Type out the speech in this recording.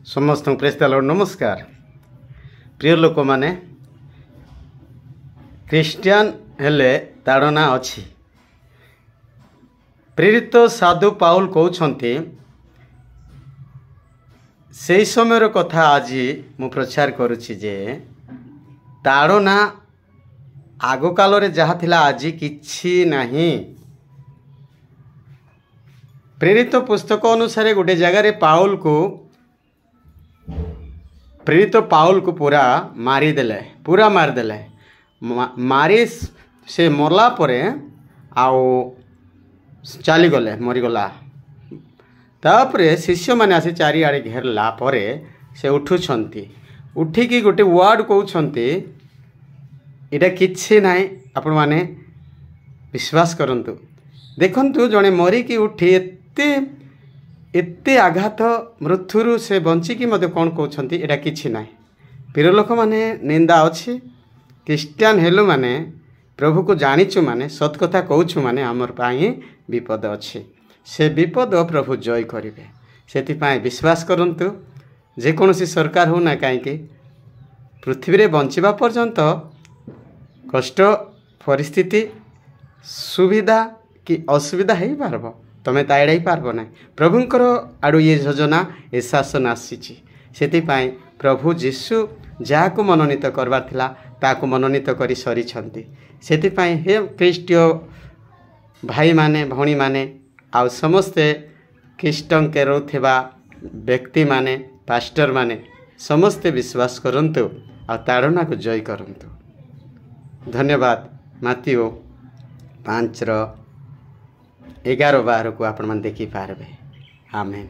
समस्त praise the Lord नमस्कार। प्रिय लोक माने क्रिश्चियन हेले ताड़ना अच्छी। प्रेरित साधु पाउल कहते से समय कथा आज मु प्रचार करुछि जे ताड़ना आग काल रे जहा थिला आज किछि नाही। प्रेरित पुस्तक अनुसार गोटे जगार प्रेरित पाउल को पूरा मारिदेले मारी से मरला परे आउ चली गले मरीगला। तापरे शिष्य माने आसी चारिआडे घेरला परे से उठुछंती उठिकी गोटे वर्ड कहउछंती इटा किछि नाही आपण माने विश्वास करंतु। देखंतु जणे मरिकी उठी एते आघात मृत्युरु से बंचिकी मते कोन कहउछंती एटा किछि नाही। प्रिय लोक माने निंदा अछि। क्रिश्चियन हेलु माने प्रभु को जानिछु माने सत कथा कहउछु माने हमर पाई विपद अछि। से विपद प्रभु जय करिवे सेति पाई विश्वास करंतु। जे कोनोसी सरकार हो ना काईकी पृथ्वी रे बंचिबा पर्यंत कष्ट परिस्थिति सुविधा कि असुविधा हो पारब तमें ता एड़ाई पारब ना। प्रभुंकर आड़ू ये योजना ए शासन आसीची सेति पाई प्रभु जीशु जाको मनोनीत करबार थिला ताको मनोनीत करी सरीछंती। सेति पाई हे ख्रीष्टीय भाई माने भौणी माने आ समस्ते ख्रीष्टन के रोथिबा व्यक्ति माने पास्टर माने समस्ते विश्वास करंतु आ ताड़ना को जय करंतु। धन्यवाद। माथिओ 5:11-12 को आपण मन देखि पारबे। आमेन।